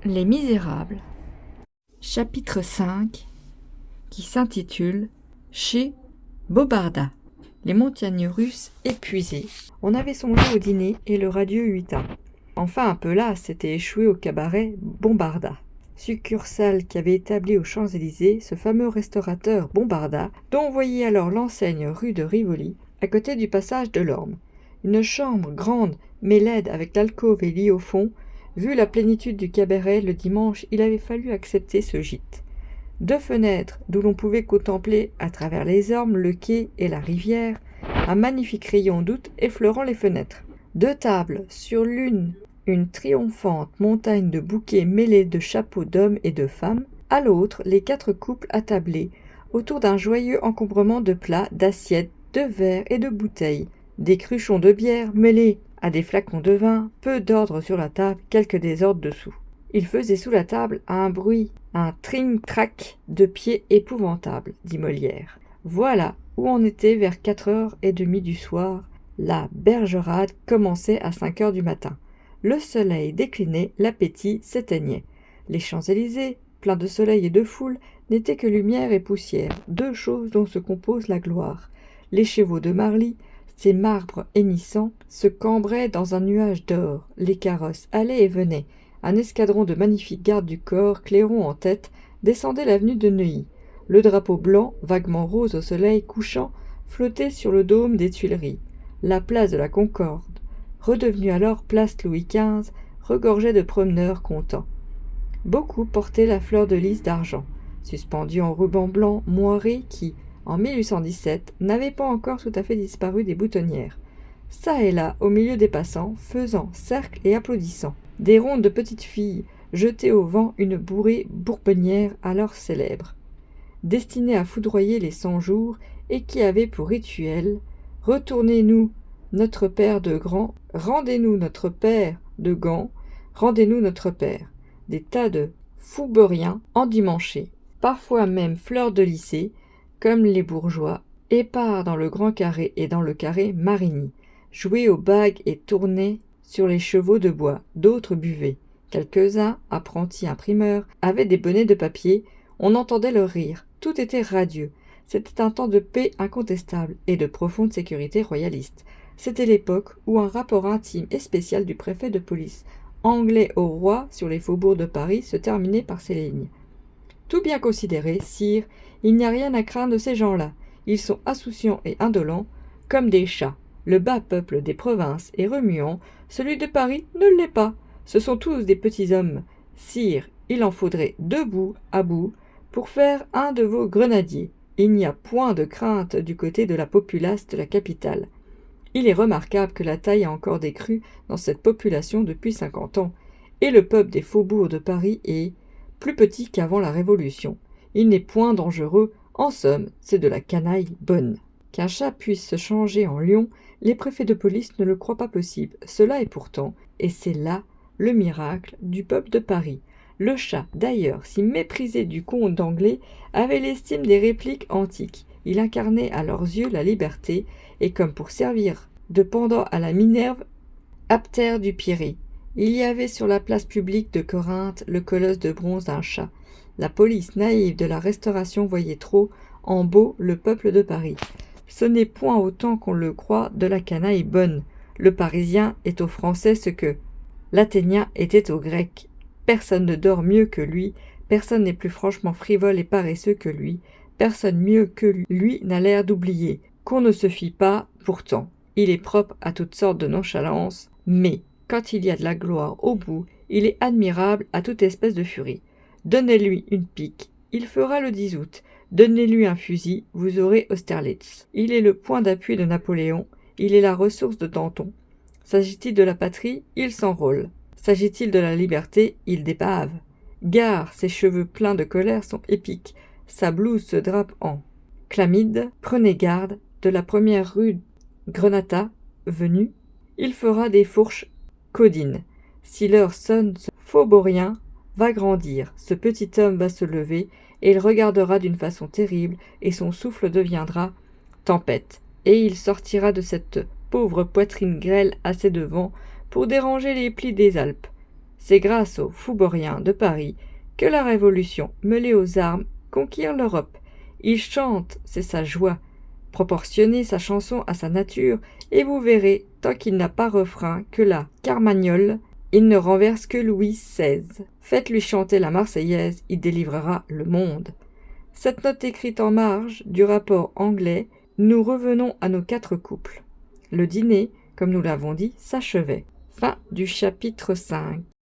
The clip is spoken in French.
Les Misérables, chapitre 5, qui s'intitule « Chez Bobarda ». Les montagnes russes épuisées. On avait songé au dîner et le radieux huitain. Enfin un peu las s'était échoué au cabaret Bombarda, succursale qui avait établi aux Champs-Élysées ce fameux restaurateur Bombarda, dont on voyait alors l'enseigne rue de Rivoli, à côté du passage de l'Orme. Une chambre grande mais laide avec l'alcôve et lit au fond. Vu la plénitude du cabaret, le dimanche, il avait fallu accepter ce gîte. 2 fenêtres d'où l'on pouvait contempler, à travers les ormes, le quai et la rivière, un magnifique rayon d'août effleurant les fenêtres. 2 tables, sur l'une, une triomphante montagne de bouquets mêlés de chapeaux d'hommes et de femmes, à l'autre, les 4 couples attablés, autour d'un joyeux encombrement de plats, d'assiettes, de verres et de bouteilles, des cruchons de bière mêlés à des flacons de vin, peu d'ordre sur la table, quelques désordres dessous. Il faisait sous la table un bruit, un tring-trac de pieds épouvantable, dit Molière. Voilà où on était vers 4h30 du soir. La bergerade commençait à 5h du matin. Le soleil déclinait, l'appétit s'éteignait. Les Champs-Élysées, pleins de soleil et de foule, n'étaient que lumière et poussière, 2 choses dont se compose la gloire. Les chevaux de Marly, ces marbres hennissants, se cambraient dans un nuage d'or. Les carrosses allaient et venaient. Un escadron de magnifiques gardes du corps, clairons en tête, descendait l'avenue de Neuilly. Le drapeau blanc, vaguement rose au soleil couchant, flottait sur le dôme des Tuileries. La place de la Concorde, redevenue alors place Louis XV, regorgeait de promeneurs contents. Beaucoup portaient la fleur de lys d'argent, suspendue en ruban blanc moiré qui, en 1817, n'avait pas encore tout à fait disparu des boutonnières. Ça et là, au milieu des passants, faisant cercle et applaudissant. Des rondes de petites filles jetaient au vent une bourrée bourbonnière alors célèbre, destinée à foudroyer les 100 jours et qui avait pour rituel « Retournez-nous, notre père de grand, rendez-nous notre père de gand, rendez-nous notre père ». Des tas de fouberiens endimanchés, parfois même fleurs de lycée, comme les bourgeois, épars dans le grand carré et dans le carré Marigny, jouaient aux bagues et tournaient sur les chevaux de bois. D'autres buvaient. Quelques-uns, apprentis imprimeurs, avaient des bonnets de papier. On entendait leur rire. Tout était radieux. C'était un temps de paix incontestable et de profonde sécurité royaliste. C'était l'époque où un rapport intime et spécial du préfet de police anglais au roi sur les faubourgs de Paris se terminait par ces lignes. Tout bien considéré, sire, il n'y a rien à craindre de ces gens-là. Ils sont insouciants et indolents, comme des chats. Le bas peuple des provinces est remuant, celui de Paris ne l'est pas. Ce sont tous des petits hommes. Sire, il en faudrait 2 bouts à bout pour faire un de vos grenadiers. Il n'y a point de crainte du côté de la populace de la capitale. Il est remarquable que la taille a encore décru dans cette population depuis 50 ans, et le peuple des faubourgs de Paris est plus petit qu'avant la Révolution. Il n'est point dangereux, en somme, c'est de la canaille bonne. Qu'un chat puisse se changer en lion, les préfets de police ne le croient pas possible. Cela est pourtant, et c'est là le miracle du peuple de Paris. Le chat, d'ailleurs, si méprisé du conte d'anglais, avait l'estime des répliques antiques. Il incarnait à leurs yeux la liberté, et comme pour servir de pendant à la Minerve, aptère du Pirée. Il y avait sur la place publique de Corinthe le colosse de bronze d'un chat. La police naïve de la Restauration voyait trop en beau le peuple de Paris. Ce n'est point autant qu'on le croit de la canaille bonne. Le Parisien est aux Français ce que l'Athénien était aux Grecs. Personne ne dort mieux que lui, personne n'est plus franchement frivole et paresseux que lui, personne mieux que lui n'a l'air d'oublier, qu'on ne se fie pas, pourtant. Il est propre à toutes sortes de nonchalance, mais, quand il y a de la gloire au bout, il est admirable à toute espèce de furie. Donnez-lui une pique, il fera le 10 août. Donnez-lui un fusil, vous aurez Austerlitz. Il est le point d'appui de Napoléon, il est la ressource de Danton. S'agit-il de la patrie, il s'enrôle. S'agit-il de la liberté, il dépave. Gare, ses cheveux pleins de colère sont épiques, sa blouse se drape en chlamyde. Prenez garde, de la première rue Grenata, venue, il fera des fourches codines. Si l'heure sonne, ce faubourien va grandir, ce petit homme va se lever, et il regardera d'une façon terrible, et son souffle deviendra tempête, et il sortira de cette pauvre poitrine grêle assez devant pour déranger les plis des Alpes. C'est grâce aux Foubouriens de Paris que la Révolution, mêlée aux armes, conquiert l'Europe. Il chante, c'est sa joie. Proportionnez sa chanson à sa nature, et vous verrez, tant qu'il n'a pas refrain que la Carmagnole, il ne renverse que Louis XVI. Faites-lui chanter la Marseillaise, il délivrera le monde. Cette note écrite en marge du rapport anglais, nous revenons à nos 4 couples. Le dîner, comme nous l'avons dit, s'achevait. Fin du chapitre 5.